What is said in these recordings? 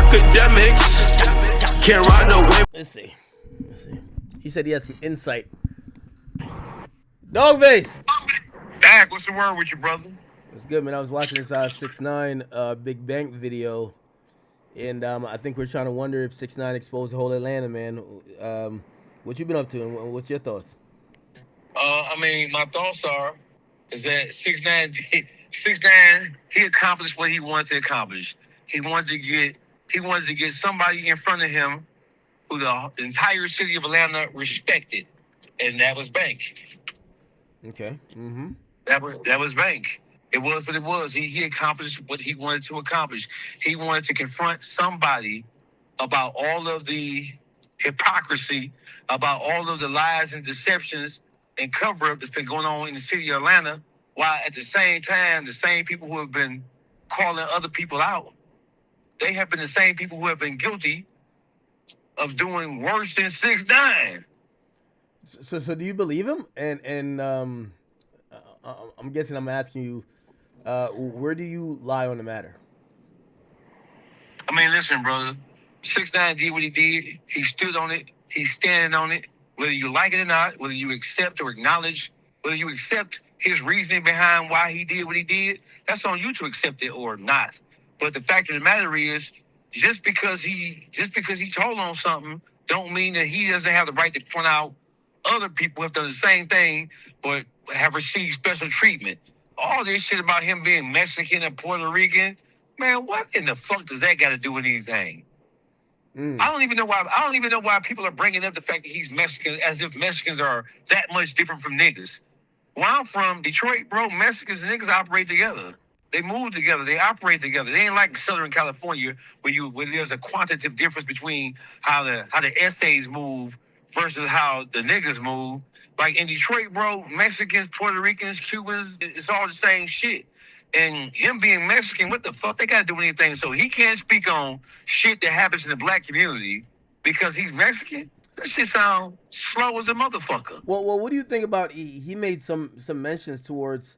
Akademiks can't ride no wave. Let's see. He said he has some insight. Dawgface. Dak, what's the word with you, brother? It's good, man. I was watching this 6ix9ine Big Bank video, and I think we're trying to wonder if 6ix9ine exposed the whole Atlanta, man. What you been up to, and what's your thoughts? My thoughts is that 6ix9ine, he accomplished what he wanted to accomplish. He wanted to get somebody in front of him who the entire city of Atlanta respected, and that was Bank. Okay. Mm-hmm. That was Bank. It was what it was. He accomplished what he wanted to accomplish. He wanted to confront somebody about all of the hypocrisy, about all of the lies and deceptions and cover-up that's been going on in the city of Atlanta, while at the same time, the same people who have been calling other people out, they have been the same people who have been guilty of doing worse than 6ix9ine. So do you believe him? And I'm guessing I'm asking you, where do you lie on the matter? I mean, listen, brother. 6ix9ine did what he did. He stood on it. He's standing on it. Whether you like it or not, whether you accept or acknowledge, whether you accept his reasoning behind why he did what he did, that's on you to accept it or not. But the fact of the matter is, just because he told on something, don't mean that he doesn't have the right to point out other people who have done the same thing but have received special treatment. All this shit about him being Mexican and Puerto Rican, man, what in the fuck does that got to do with anything? I don't even know why people are bringing up the fact that he's Mexican as if Mexicans are that much different from niggas. Where I'm from, Detroit, bro, Mexicans and niggas operate together. They move together. They operate together. They ain't like Southern California where there's a quantitative difference between how the essays move versus how the niggas move. Like in Detroit, bro, Mexicans, Puerto Ricans, Cubans, it's all the same shit. And him being Mexican, what the fuck they got to do with anything? So he can't speak on shit that happens in the black community because he's Mexican? That shit sound slow as a motherfucker. Well, what do you think about he made some mentions towards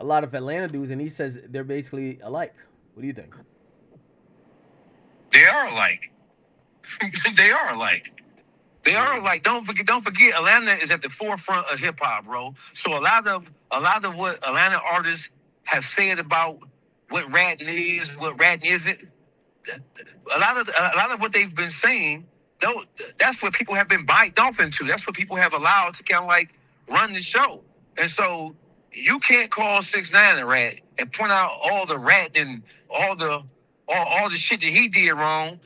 a lot of Atlanta dudes, and he says they're basically alike. What do you think? They are alike. They are alike. They are alike. Don't forget, Atlanta is at the forefront of hip hop, bro. So a lot of what Atlanta artists have said about what ratting is, what ratting isn't, a lot of what they've been saying, though, that's what people have been biting off into. That's what people have allowed to kind of like run the show. And so you can't call 6ix9ine a rat and point out all the rat and all the shit that he did wrong,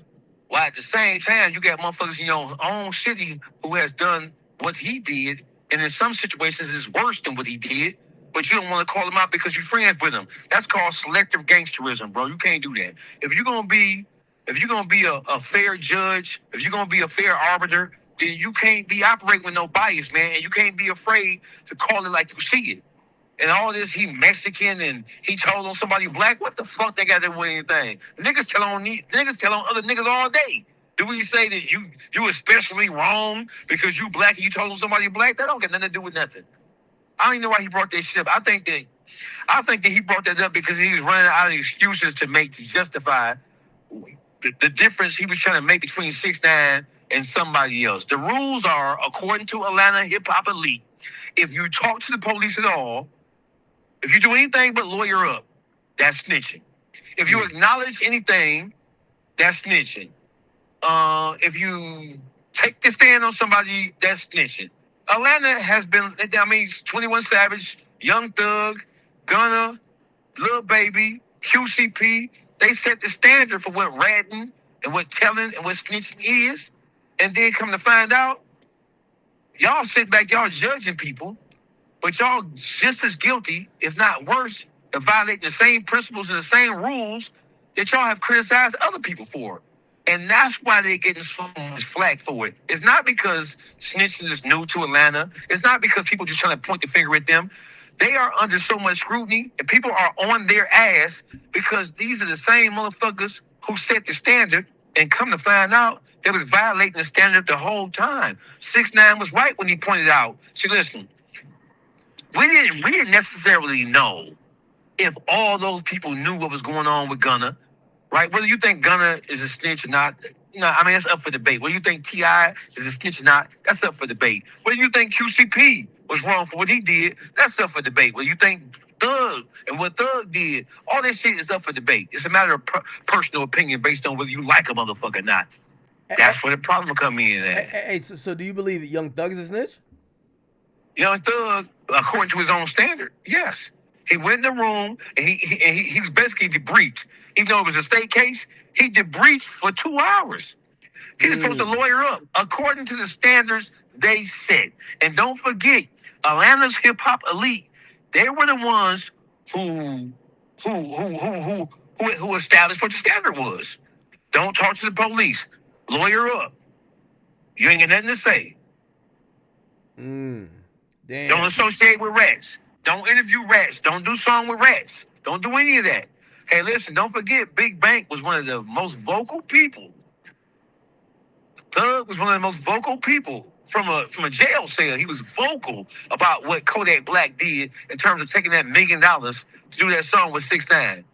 while at the same time you got motherfuckers in your own city who has done what he did, and in some situations is worse than what he did, but you don't want to call him out because you're friends with him. That's called selective gangsterism, bro. You can't do that. If you're gonna be a fair judge, if you're gonna be a fair arbiter, then you can't be operating with no bias, man, and you can't be afraid to call it like you see it. And all this, he Mexican and he told on somebody black. What the fuck they got to do with anything? Niggas tell on other niggas all day. Do we say that you especially wrong because you black and you told on somebody black? That don't got nothing to do with nothing. I don't even know why he brought that shit up. I think that he brought that up because he was running out of excuses to justify the difference he was trying to make between 6ix9ine and somebody else. The rules are, according to Atlanta hip hop elite, if you talk to the police at all, if you do anything but lawyer up, that's snitching. If you acknowledge anything, that's snitching. If you take the stand on somebody, that's snitching. Atlanta has been, 21 Savage, Young Thug, Gunna, Lil Baby, QCP, they set the standard for what ratting and what telling and what snitching is. And then come to find out, y'all sit back, y'all judging people, but y'all just as guilty, if not worse, of violating the same principles and the same rules that y'all have criticized other people for. And that's why they're getting so much flack for it. It's not because snitching is new to Atlanta. It's not because people just trying to point the finger at them. They are under so much scrutiny, and people are on their ass because these are the same motherfuckers who set the standard, and come to find out they was violating the standard the whole time. 6ix9ine was right when he pointed out. See, listen, we didn't necessarily know if all those people knew what was going on with Gunna. right? Whether you think Gunna is a snitch or not, I mean, that's up for debate. Whether you think T.I. is a snitch or not, that's up for debate. Whether you think QCP was wrong for what he did, that's up for debate. Whether you think Thug and what Thug did, all that shit is up for debate. It's a matter of personal opinion based on whether you like a motherfucker or not. That's where the problem come in at. Hey, so do you believe that Young Thug is a snitch? Young Thug, according to his own standard, yes. He went in the room and he was basically debriefed. Even though it was a state case, he debriefed for 2 hours. He was supposed to lawyer up according to the standards they set. And don't forget, Atlanta's hip hop elite, they were the ones who established what the standard was. Don't talk to the police. Lawyer up. You ain't got nothing to say. Damn. Don't associate with rats. Don't interview rats. Don't do song with rats. Don't do any of that. Hey, listen, don't forget, Big Bank was one of the most vocal people. Thug was one of the most vocal people from a jail cell. He was vocal about what Kodak Black did in terms of taking that $1 million to do that song with 6ix9ine.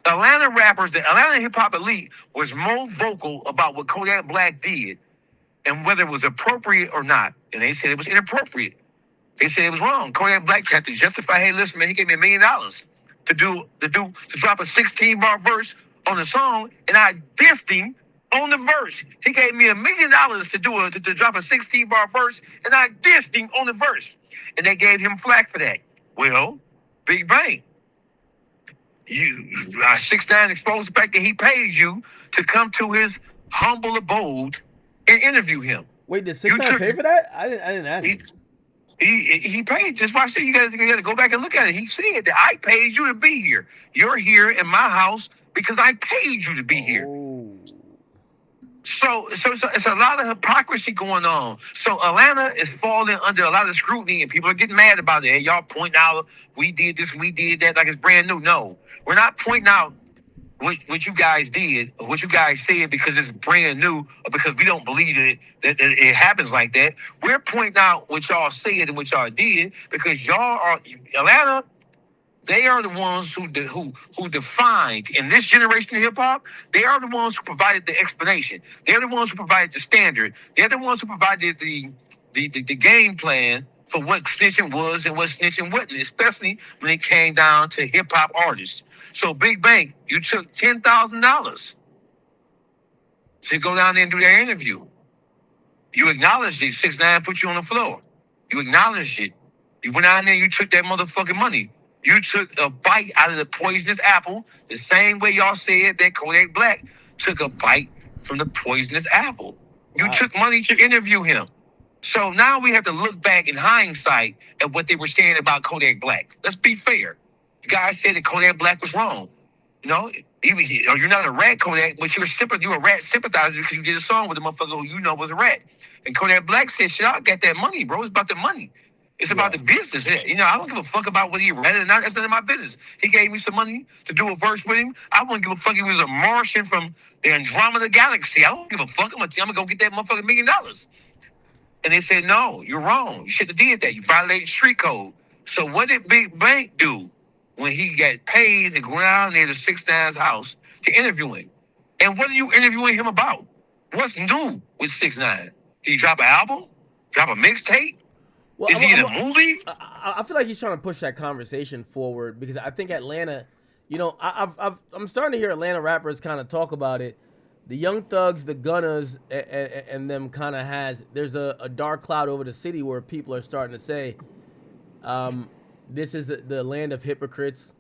Atlanta rappers, the Atlanta hip hop elite was more vocal about what Kodak Black did and whether it was appropriate or not. And they said it was inappropriate. They said it was wrong. Kodak Black had to justify, hey, listen, man, he gave me $1 million to drop a 16-bar verse on the song, and I dissed him on the verse. He gave me $1 million to drop a 16-bar verse, and I dissed him on the verse. And they gave him flack for that. Well, Big Bang. 6ix9ine exposed the fact that he paid you to come to his humble abode and interview him. Wait, did 6ix9ine pay for that? I didn't ask him. He paid. Just watch it. You got to go back and look at it. He said that I paid you to be here. You're here in my house because I paid you to be here. So it's a lot of hypocrisy going on. So Atlanta is falling under a lot of scrutiny, and people are getting mad about it. Hey, y'all pointing out we did this, we did that, like it's brand new. No, we're not pointing out what you guys did or what you guys said because it's brand new or because we don't believe that it happens like that. We're pointing out what y'all said and what y'all did because y'all are Atlanta. They are the ones who defined in this generation of hip hop. They are the ones who provided the explanation. They're the ones who provided the standard. They're the ones who provided the game plan for what snitching was and what snitching wasn't, especially when it came down to hip hop artists. So Big Bank, you took $10,000 to go down there and do that interview. You acknowledged it. 6ix9ine put you on the floor. You acknowledged it. You went out there and you took that motherfucking money. You took a bite out of the poisonous apple the same way y'all said that Kodak Black took a bite from the poisonous apple. You took money to interview him. So now we have to look back in hindsight at what they were saying about Kodak Black. Let's be fair. You guys said that Kodak Black was wrong. You know, you're not a rat, Kodak, but you're a rat sympathizer because you did a song with a motherfucker who you know was a rat. And Kodak Black said, shit, I got that money, bro. It's about the money. It's about the business. You know, I don't give a fuck about whether he read it or not. That's none of my business. He gave me some money to do a verse with him. I wouldn't give a fuck if he was a Martian from the Andromeda Galaxy. I don't give a fuck. I'm gonna go get that motherfucking $1 million. And they said, no, you're wrong. You should have did that. You violated street code. So what did Big Bank do when he got paid to go down there to 6ix9ine's house to interview him? And what are you interviewing him about? What's new with 6ix9ine? Did he drop an album? Drop a mixtape? Well, is he in a movie? I feel like he's trying to push that conversation forward because I think Atlanta, you know, I'm starting to hear Atlanta rappers kind of talk about it. The Young Thugs, the Gunners, and them kind of there's a dark cloud over the city where people are starting to say, this is the land of hypocrites.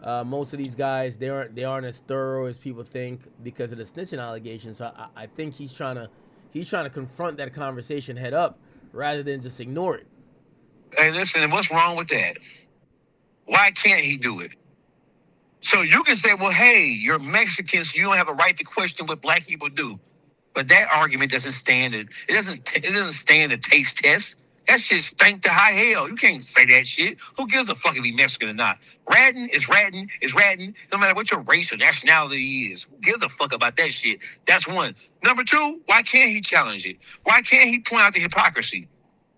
Most of these guys, they aren't as thorough as people think because of the snitching allegations. So I think he's trying to confront that conversation head up rather than just ignore it. Hey, listen, what's wrong with that? Why can't he do it? So you can say, well, hey, you're Mexican, so you don't have a right to question what black people do. But that argument doesn't stand it. It doesn't stand the taste test. That shit stank to high hell. You can't say that shit. Who gives a fuck if he's Mexican or not? Ratting is ratting is ratting. No matter what your race or nationality is. Who gives a fuck about that shit? That's one. Number two, why can't he challenge it? Why can't he point out the hypocrisy?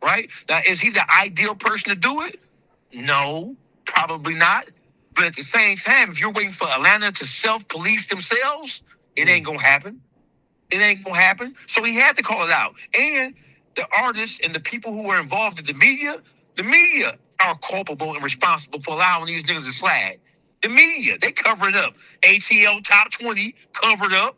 Right? Now, is he the ideal person to do it? No, probably not. But at the same time, if you're waiting for Atlanta to self-police themselves, it ain't gonna happen. It ain't gonna happen. So he had to call it out. And the artists and the people who were involved in the media are culpable and responsible for allowing these niggas to slide. The media, they cover it up. ATL Top 20 covered up.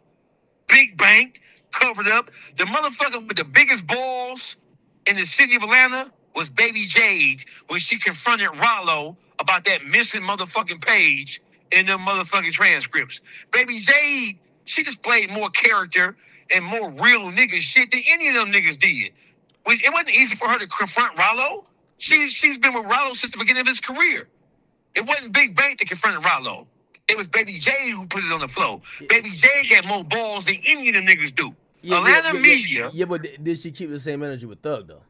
Big Bank covered up. The motherfucker with the biggest balls in the city of Atlanta was Baby Jade when she confronted Rollo about that missing motherfucking page in them motherfucking transcripts. Baby Jade, she displayed more character and more real nigga shit than any of them niggas did. It wasn't easy for her to confront Rollo. She's been with Rollo since the beginning of his career. It wasn't Big Bank that confronted Rollo. It was Baby J who put it on the floor. Baby J had more balls than any of the niggas do. Atlanta media. Yeah, but did she keep the same energy with Thug though?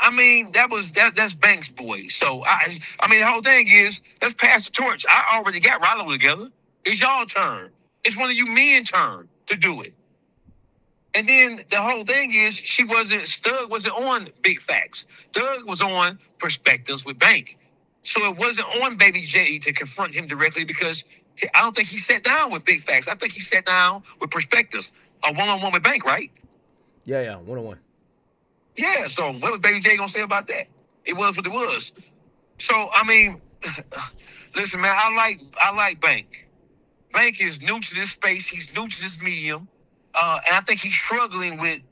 I mean, that's Banks' boy. So I mean, the whole thing is, let's pass the torch. I already got Rollo together. It's y'all turn. It's one of you men turn to do it. And then the whole thing is, Thug wasn't on Big Facts. Thug was on Perspectives with Bank. So it wasn't on Baby J to confront him directly because I don't think he sat down with Big Facts. I think he sat down with Perspectives, a one-on-one with Bank, right? Yeah, one-on-one. Yeah, so what was Baby J gonna say about that? It was what it was. So I mean, listen, man, I like Bank. Bank is new to this space. He's new to this medium, and I think he's struggling with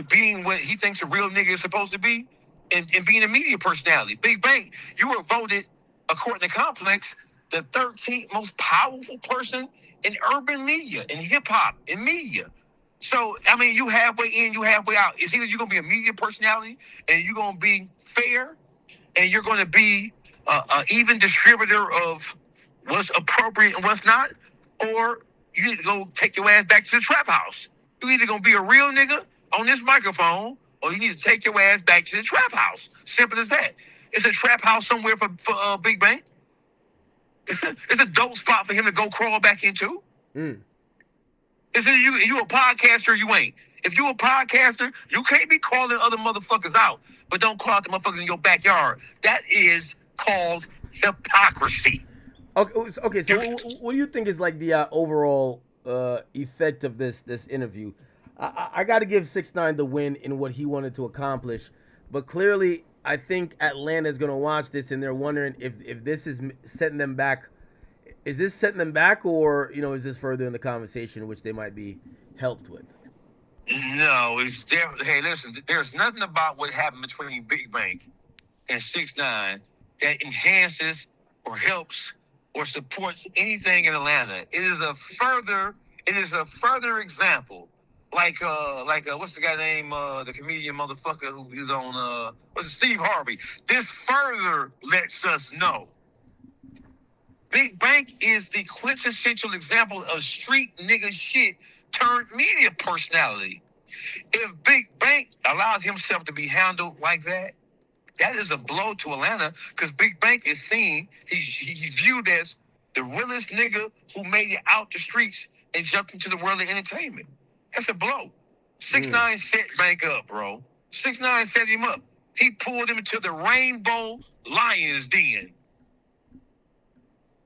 being what he thinks a real nigga is supposed to be, and being a media personality. Big Bank, you were voted, according to Complex, the 13th most powerful person in urban media, in hip hop, in media. So, I mean, you halfway in, you halfway out. It's either you're going to be a media personality and you're going to be fair and you're going to be an even distributor of what's appropriate and what's not, or you need to go take your ass back to the trap house. You're either going to be a real nigga on this microphone or you need to take your ass back to the trap house. Simple as that. It's a trap house somewhere for Big Bang. It's a dope spot for him to go crawl back into. If you a podcaster, you ain't. If you a podcaster, you can't be calling other motherfuckers out, but don't call out the motherfuckers in your backyard. That is called hypocrisy. Okay. So what do you think is like the overall effect of this interview? I got to give 6ix9ine the win in what he wanted to accomplish, but clearly I think Atlanta is going to watch this and they're wondering if this is setting them back. Is this setting them back, or is this further in the conversation which they might be helped with? No, it's there. Hey, listen, there's nothing about what happened between Big Bank and 6ix9ine that enhances or helps or supports anything in Atlanta. It is a further example. Like what's the guy name? The comedian motherfucker who is on Steve Harvey. This further lets us know Big Bank is the quintessential example of street nigga shit turned media personality. If Big Bank allowed himself to be handled like that, that is a blow to Atlanta because Big Bank is seen, he's viewed as the realest nigga who made it out the streets and jumped into the world of entertainment. That's a blow. 6ix9ine set Bank up, bro. 6ix9ine set him up. He pulled him into the Rainbow Lions Den.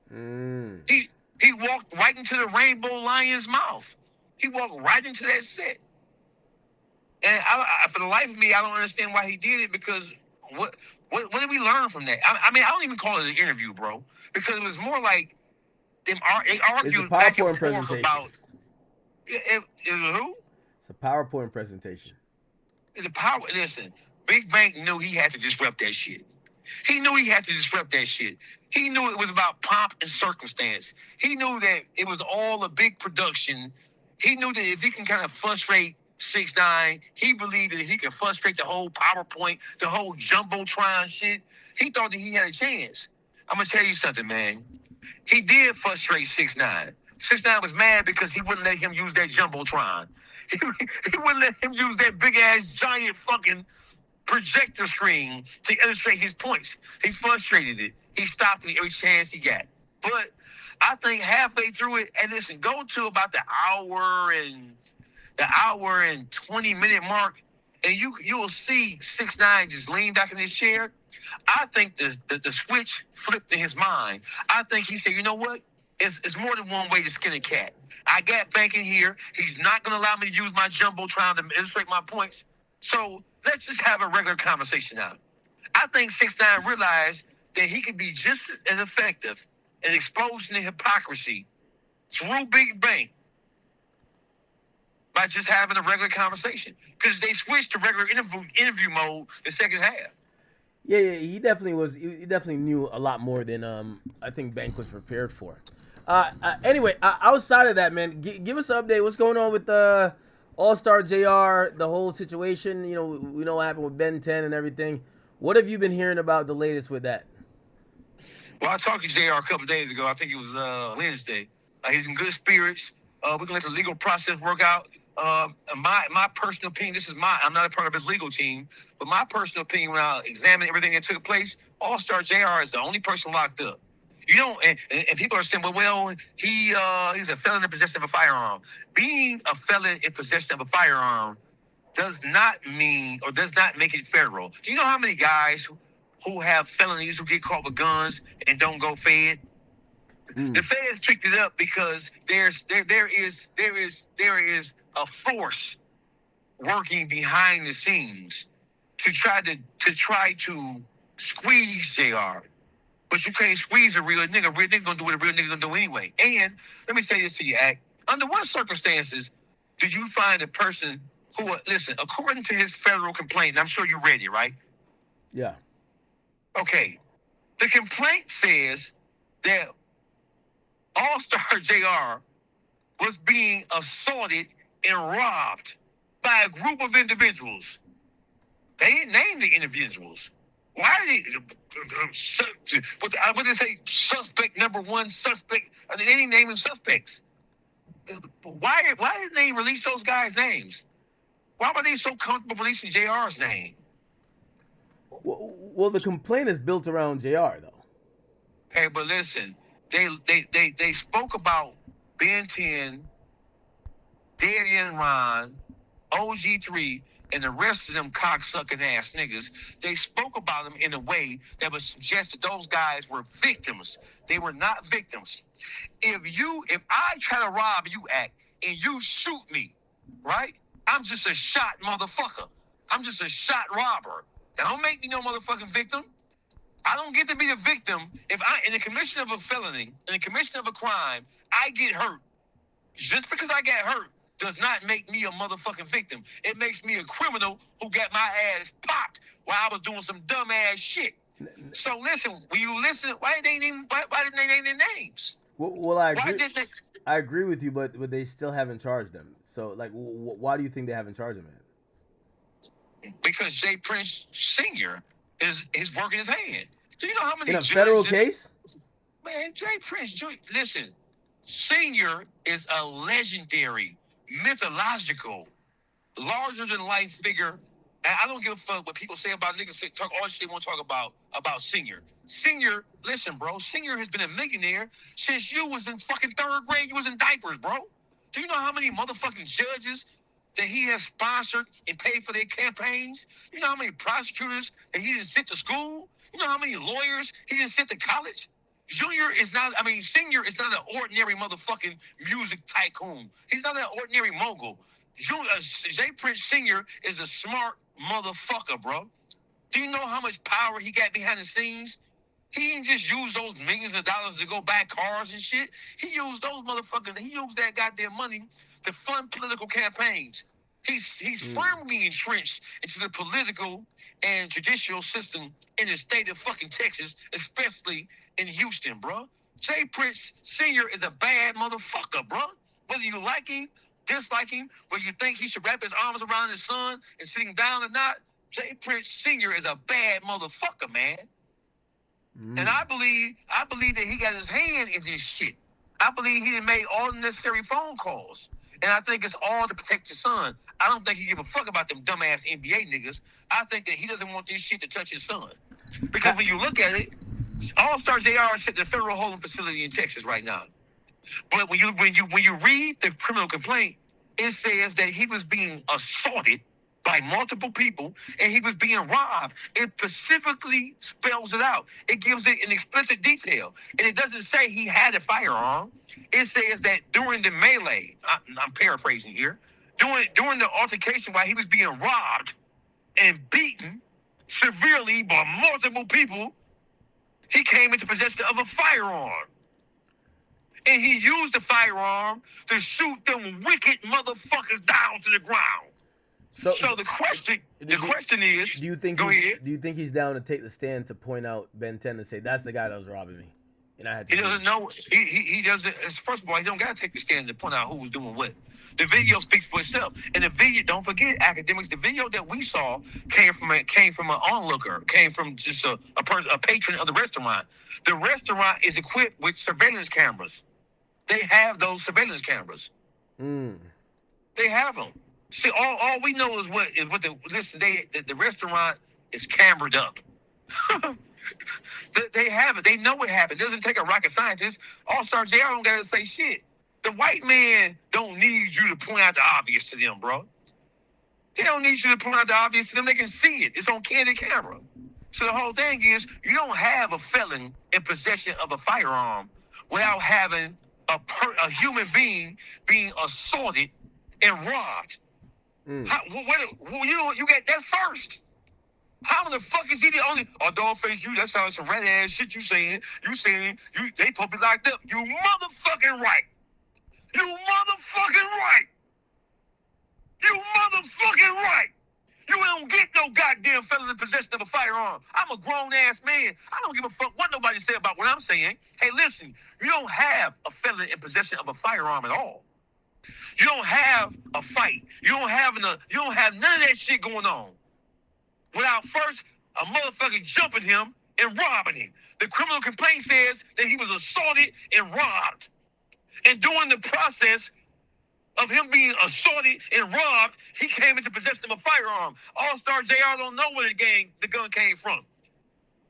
He walked right into the Rainbow Lion's mouth. He walked right into that set. And I, for the life of me, I don't understand why he did it because what did we learn from that? I mean, I don't even call it an interview, bro, because it was more like they argued back and forth about who? It's a PowerPoint presentation. Listen, Big Bank knew he had to disrupt that shit. He knew he had to disrupt that shit. He knew it was about pomp and circumstance. He knew that it was all a big production. He knew that if he can kind of frustrate 6ix9ine, he believed that if he could frustrate the whole PowerPoint, the whole Jumbotron shit, he thought that he had a chance. I'm going to tell you something, man. He did frustrate 6ix9ine. 6ix9ine was mad because he wouldn't let him use that Jumbotron. He wouldn't let him use that big-ass, giant fucking projector screen to illustrate his points. He frustrated it. He stopped it every chance he got. But I think halfway through it, and listen, go to about the hour and 20-minute mark, and you will see 6ix9ine just lean back in his chair. I think the switch flipped in his mind. I think he said, you know what? It's more than one way to skin a cat. I got Bank in here. He's not going to allow me to use my jumbotron to illustrate my points. So let's just have a regular conversation now. I think 6ix9ine realized that he could be just as effective in exposing the hypocrisy through Big Bank by just having a regular conversation. Because they switched to regular interview mode the second half. Yeah, he definitely was. He definitely knew a lot more than I think Bank was prepared for. Anyway, outside of that, man, give us an update. What's going on with Allstar JR, the whole situation? You know, we know what happened with Ben 10 and everything. What have you been hearing about the latest with that? Well, I talked to JR a couple of days ago. I think it was Wednesday. He's in good spirits. We can let the legal process work out. My personal opinion, I'm not a part of his legal team, but my personal opinion when I examined everything that took place, Allstar JR is the only person locked up. You know, and people are saying, well, he's a felon in possession of a firearm. Being a felon in possession of a firearm does not mean or does not make it federal. Do you know how many guys who have felonies who get caught with guns and don't go fed? The feds picked it up because there is a force working behind the scenes to try to squeeze JR. But you can't squeeze a real nigga. A real nigga gonna do what a real nigga gonna do anyway. And let me say this to you, Act. Under what circumstances did you find a person who, listen, according to his federal complaint, and I'm sure you read it, right? Yeah. Okay. The complaint says that Allstar JR was being assaulted and robbed by a group of individuals. They didn't name the individuals. Why are they? What did they say? Suspect number one, suspect. They didn't name them suspects. Why didn't they release those guys' names? Why were they so comfortable releasing JR's name? Well, the complaint is built around JR, though. Hey, but listen, they spoke about Ben 10, Daddy and Ron, OG3, and the rest of them cocksucking ass niggas. They spoke about them in a way that would suggest that those guys were victims. They were not victims. If I try to rob you, Act, and you shoot me, right? I'm just a shot motherfucker. I'm just a shot robber. That don't make me no motherfucking victim. I don't get to be the victim if in the commission of a felony, in the commission of a crime, I get hurt. Just because I got hurt does not make me a motherfucking victim. It makes me a criminal who got my ass popped while I was doing some dumb ass shit. So listen, when you listen, why didn't they name their names? Well, I agree. I agree with you, but they still haven't charged them. So, like, why do you think they haven't charged them yet? Because Jay Prince Sr. is working his hand. Do you know how many in a federal case? Man, Jay Prince Jr. Listen, Sr. is a legendary, mythological, larger-than-life figure. And I don't give a fuck what people say about niggas. Talk all shit they want to talk about Sr. Sr., listen, bro. Sr. has been a millionaire since you was in fucking third grade. You was in diapers, bro. Do you know how many motherfucking judges that he has sponsored and paid for their campaigns? You know how many prosecutors that he didn't sent to school? You know how many lawyers he didn't sent to college? Senior is not an ordinary motherfucking music tycoon. He's not an ordinary mogul. Jay Prince Sr. is a smart motherfucker, bro. Do you know how much power he got behind the scenes? He didn't just use those millions of dollars to go buy cars and shit. He used that goddamn money to fund political campaigns. He's firmly entrenched into the political and judicial system in the state of fucking Texas, especially in Houston, bro. Jay Prince Sr. is a bad motherfucker, bro. Whether you like him, dislike him, whether you think he should wrap his arms around his son and sit him down or not, Jay Prince Sr. is a bad motherfucker, man. And I believe that he got his hand in this shit. I believe he done made all the necessary phone calls. And I think it's all to protect his son. I don't think he give a fuck about them dumbass NBA niggas. I think that he doesn't want this shit to touch his son. Because when you look at it, Allstar JR is at the federal holding facility in Texas right now. But when you read the criminal complaint, it says that he was being assaulted by multiple people, and he was being robbed. It specifically spells it out. It gives it in explicit detail. And it doesn't say he had a firearm. It says that during the melee, I'm paraphrasing here, during the altercation while he was being robbed and beaten severely by multiple people, he came into possession of a firearm. And he used the firearm to shoot them wicked motherfuckers down to the ground. So the question is, do you think he's down to take the stand to point out Ben 10 and say that's the guy that was robbing me? And I had to he doesn't know. He doesn't. First of all, he don't gotta take the stand to point out who was doing what. The video speaks for itself. And the video, don't forget, Akademiks, the video that we saw came from an onlooker, came from just a patron of the restaurant. The restaurant is equipped with surveillance cameras. They have those surveillance cameras. They have them. See, all we know is what the restaurant is camered up. They have it. They know what happened. It doesn't take a rocket scientist. AllstarJR don't gotta say shit. The white man don't need you to point out the obvious to them, bro. They don't need you to point out the obvious to them. They can see it. It's on candid camera. So the whole thing is, you don't have a felon in possession of a firearm without having a human being being assaulted and robbed. You get that first. How the fuck is he the only? Oh, Dawgface, that sounds some red ass shit you saying. They supposed to be locked up. You motherfucking right. You motherfucking right. You motherfucking right. You don't get no goddamn felon in possession of a firearm. I'm a grown ass man. I don't give a fuck what nobody say about what I'm saying. Hey, listen, you don't have a felon in possession of a firearm at all. You don't have a fight. You don't have none of that shit going on without first a motherfucker jumping him and robbing him. The criminal complaint says that he was assaulted and robbed. And during the process of him being assaulted and robbed, he came into possession of a firearm. AllstarJR don't know where the gun came from.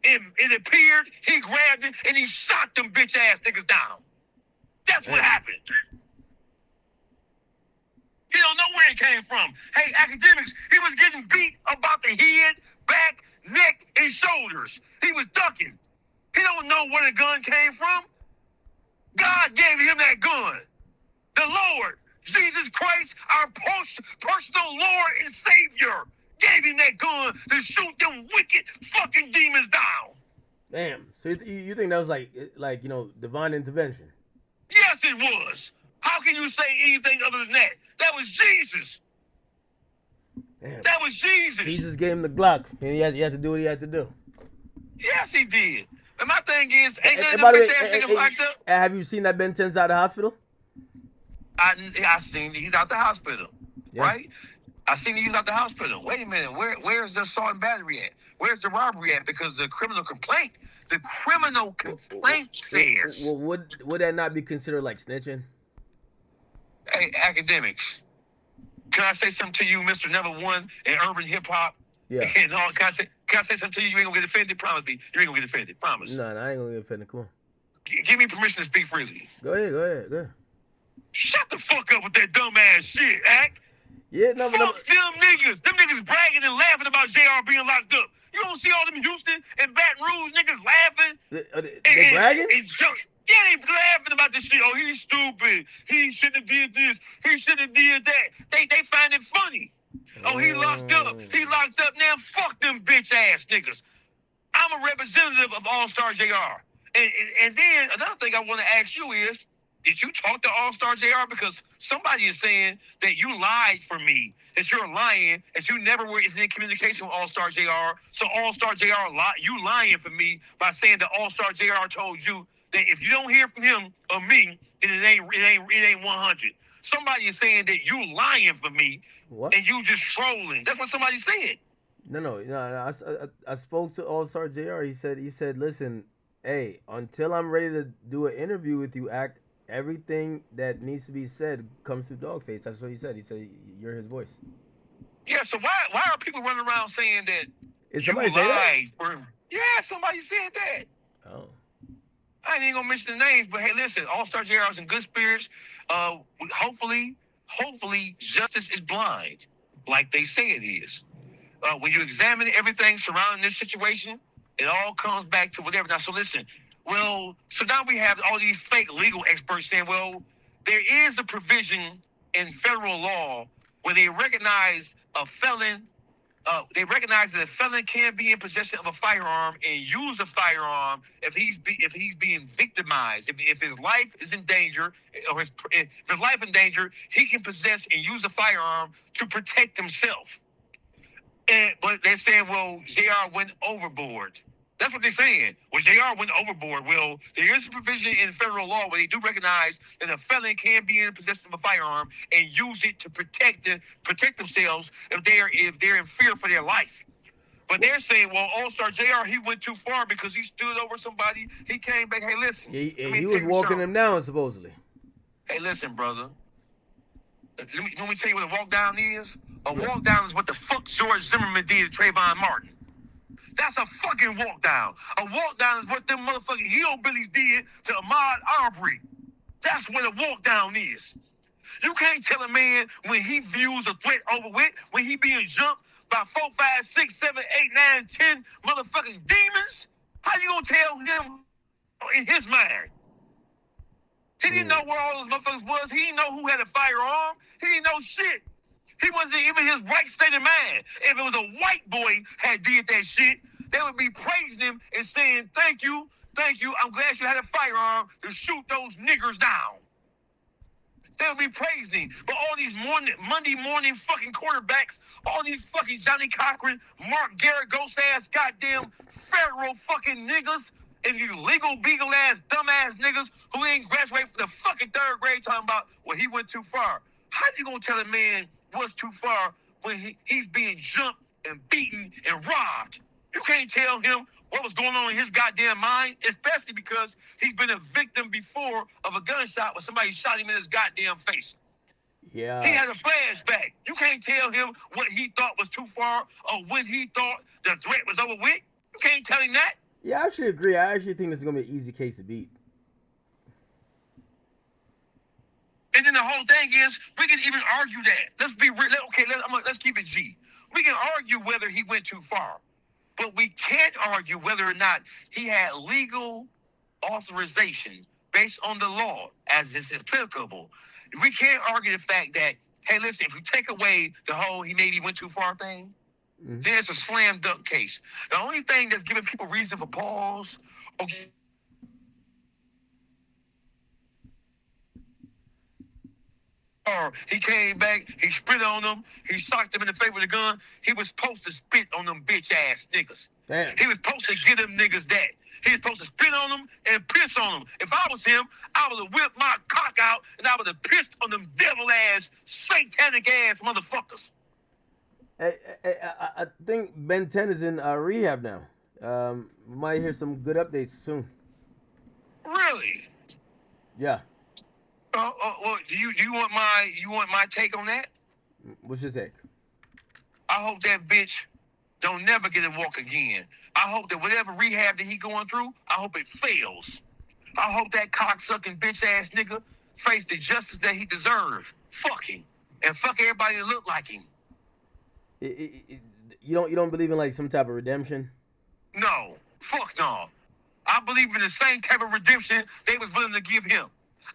It appeared, he grabbed it, and he shot them bitch ass niggas down. That's what happened. He don't know where it came from. Hey, Akademiks, he was getting beat about the head, back, neck, and shoulders. He was ducking. He don't know where the gun came from. God gave him that gun. The Lord, Jesus Christ, our personal Lord and Savior, gave him that gun to shoot them wicked fucking demons down. Damn. So you think that was like divine intervention? Yes, it was. How can you say anything other than that? That was Jesus. Damn. That was Jesus. Jesus gave him the Glock, and he had to do what he had to do. Yes, he did. And my thing is, ain't none of them bitch ass niggas locked up? Have you seen that Ben 10's out of the hospital? I seen he's out the hospital, right? I seen he's out the hospital. Wait a minute, where's the assault and battery at? Where's the robbery at? Because the criminal complaint says. Well, would that not be considered like snitching? Hey, Akademiks, can I say something to you, Mr. Number One in urban hip hop? Yeah. And can I say something to you? You ain't gonna get offended. Promise me, you ain't gonna get offended. Promise. No, I ain't gonna get offended. Come on. Give me permission to speak freely. Go ahead. Shut the fuck up with that dumb ass shit, Ak. Yeah, Fuck them niggas. Them niggas bragging and laughing about JR being locked up. You don't see all them Houston and Baton Rouge niggas laughing? They bragging? Yeah, they laughing about this shit. Oh, he's stupid. He shouldn't have did this. He shouldn't have did that. They find it funny. Oh, he locked up. He locked up now. Fuck them bitch ass niggas. I'm a representative of AllstarJR. And then another thing I want to ask you is, did you talk to AllstarJR? Because somebody is saying that you lied for me, that you're lying, that you never were in communication with AllstarJR. So AllstarJR, you lying for me by saying that AllstarJR told you that if you don't hear from him or me, then it ain't 100. Somebody is saying that you lying for me. What? And you just trolling. That's what somebody said. No. I spoke to AllstarJR. He said, listen, hey, until I'm ready to do an interview with you, everything that needs to be said comes through Dawgface. That's what he said. He said you're his voice. Yeah. So why are people running around saying that? Is somebody say that? Yeah, somebody said that. Oh. I ain't even gonna mention the names, but hey, listen, AllstarJR is in good spirits. Hopefully, justice is blind. like they say it is. When you examine everything surrounding this situation, it all comes back to whatever. Now, so listen. Well, so now we have all these fake legal experts saying, well, there is a provision in federal law where they recognize a felon. They recognize that a felon can be in possession of a firearm and use a firearm if he's being victimized. If his life is in danger, or if his life in danger, he can possess and use a firearm to protect himself. But they're saying, well, JR went overboard. That's what they're saying. Well, JR went overboard. Well, there is a provision in federal law where they do recognize that a felon can be in possession of a firearm and use it to protect themselves if they're in fear for their life. But they're saying, well, Allstar JR, he went too far because he stood over somebody. He came back. Hey, listen. He was walking him down, supposedly. Hey, listen, brother. Let me tell you what a walk down is. A walk down is what the fuck George Zimmerman did to Trayvon Martin. That's a fucking walk down. A walk down is what them motherfucking hillbillies did to Ahmaud Arbery. That's what a walk down is. You can't tell a man when he views a threat over with, when he being jumped by 4, 5, 6, 7, 8, 9, 10 motherfucking demons. How you gonna tell him in his mind? He didn't know where all those motherfuckers was. He didn't know who had a firearm. He didn't know shit. He wasn't even his right state of mind. If it was a white boy had did that shit, they would be praising him and saying, thank you. I'm glad you had a firearm to shoot those niggers down. They would be praising him. But all these Monday morning fucking quarterbacks, all these fucking Johnny Cochran, Mark Garrett, ghost ass, goddamn federal fucking niggas, and you legal beagle ass, dumb ass niggas who ain't graduated from the fucking 3rd grade talking about, well, he went too far. How you gonna tell a man what's too far when he's being jumped and beaten and robbed? You can't tell him what was going on in his goddamn mind, especially because he's been a victim before of a gunshot when somebody shot him in his goddamn face. Yeah. He had a flashback. You can't tell him what he thought was too far or when he thought the threat was over with. You can't tell him that. Yeah, I actually agree. I actually think this is going to be an easy case to beat. And then the whole thing is, we can even argue that. Let's be real. Okay, let's keep it G. We can argue whether he went too far. But we can't argue whether or not he had legal authorization based on the law as is applicable. We can't argue the fact that, hey, listen, if we take away the whole he maybe went too far thing, then it's a slam dunk case. The only thing that's giving people reason for pause, okay, he came back, he spit on them, he socked them in the face with a gun. He was supposed to spit on them bitch ass niggas. Damn. He was supposed to give them niggas that. He was supposed to spit on them and piss on them. If I was him, I would have whipped my cock out and I would have pissed on them devil ass, satanic ass motherfuckers. I think Ben 10 is in rehab now. We might hear some good updates soon. Really? Yeah. Well, do you want my take on that? What's your take? I hope that bitch don't never get to walk again. I hope that whatever rehab that he going through, I hope it fails. I hope that cocksucking bitch ass nigga face the justice that he deserves. Fuck him. And fuck everybody that look like him. You don't believe in like some type of redemption? No. Fuck no. I believe in the same type of redemption they was willing to give him.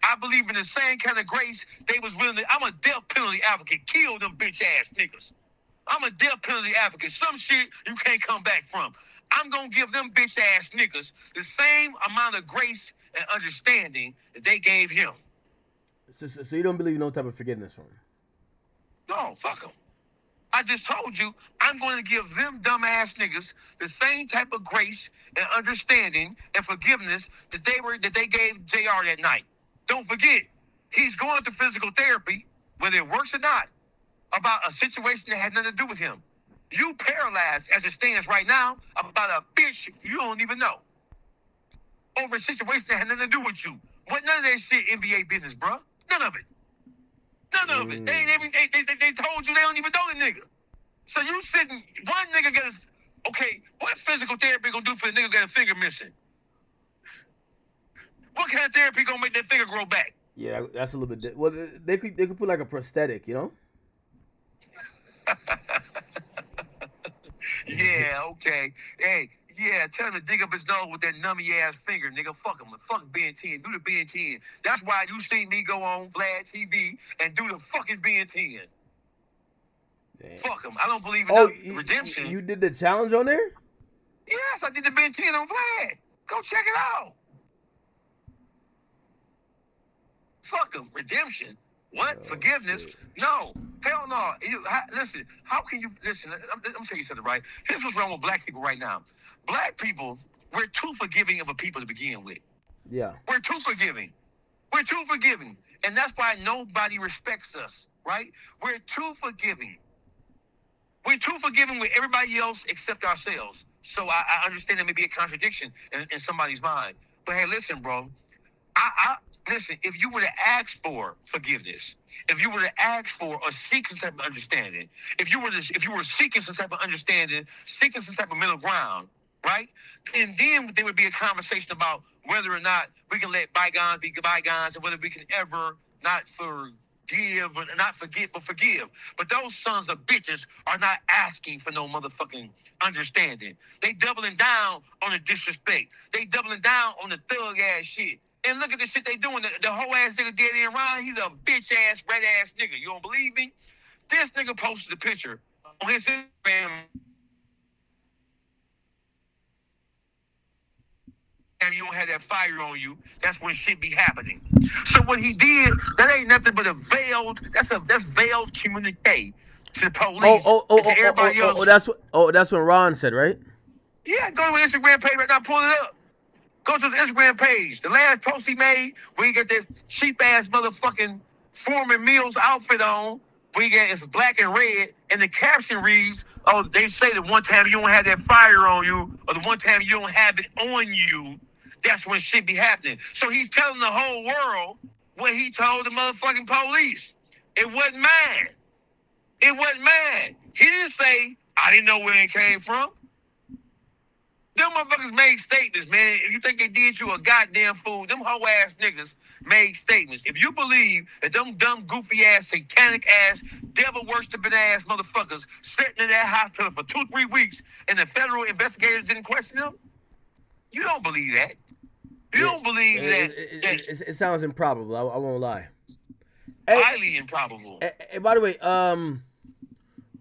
I believe in the same kind of grace they was willing to. I'm a death penalty advocate. Kill them bitch ass niggas. I'm a death penalty advocate. Some shit you can't come back from. I'm going to give them bitch ass niggas the same amount of grace and understanding that they gave him. So you don't believe in no type of forgiveness from him? No, fuck them. I just told you I'm going to give them dumbass niggas the same type of grace and understanding and forgiveness that they gave JR that night. Don't forget, he's going to physical therapy, whether it works or not, about a situation that had nothing to do with him. You paralyzed as it stands right now about a bitch you don't even know. Over a situation that had nothing to do with you. What none of that shit NBA business, bro. None of it. None of it. They told you they don't even know the nigga. So you sitting, one nigga got a, okay, what physical therapy gonna do for a nigga got a finger missing? What kind of therapy gonna make that finger grow back? Yeah, that's a little bit. Well, they could put like a prosthetic, you know? Yeah, okay. Hey, yeah, tell him to dig up his nose with that nummy ass finger, nigga. Fuck him. Fuck Ben 10. Do the Ben 10. That's why you seen me go on Vlad TV and do the fucking Ben 10. Damn. Fuck him. I don't believe in redemption. You did the challenge on there? Yes, I did the Ben 10 on Vlad. Go check it out. Fuck him. Redemption. What? Oh, forgiveness? Shit. No. Hell no. Listen, how can you... Listen, I'm tell you something, right? Here's what's wrong with black people right now. Black people, we're too forgiving of a people to begin with. Yeah. We're too forgiving. We're too forgiving. And that's why nobody respects us, right? We're too forgiving. We're too forgiving with everybody else except ourselves. So I understand there may be a contradiction in somebody's mind. But hey, listen, bro. Listen, if you were to ask for forgiveness, if you were to ask for or seek some type of understanding, if you were seeking some type of understanding, seeking some type of middle ground, right? And then there would be a conversation about whether or not we can let bygones be bygones and whether we can ever not forgive or not forget but forgive. But those sons of bitches are not asking for no motherfucking understanding. They doubling down on the disrespect. They doubling down on the thug ass shit. And look at the shit they doing. The whole ass nigga dead in Ryan, he's a bitch ass, red ass nigga. You don't believe me? This nigga posted a picture on his Instagram. And you don't have that fire on you, that's when shit be happening. So what he did, that ain't nothing but that's veiled communique to the police. To everybody else. That's what Ron said, right? Yeah, go to his Instagram page right now, pull it up. Go to his Instagram page. The last post he made, where he got that cheap-ass motherfucking Foreman Mills outfit on, where he got it's black and red, and the caption reads, oh, they say that one time you don't have that fire on you, or the one time you don't have it on you, that's when shit be happening. So he's telling the whole world what he told the motherfucking police. It wasn't mine. It wasn't mine. He didn't say, I didn't know where it came from. Them motherfuckers made statements, man. If you think they did you a goddamn fool, them hoe ass niggas made statements. If you believe that them dumb, goofy ass, satanic ass, devil worshiping ass motherfuckers sitting in that hospital for 2-3 weeks and the federal investigators didn't question them, you don't believe that. You don't believe that. It sounds improbable. I won't lie. Highly improbable. By the way,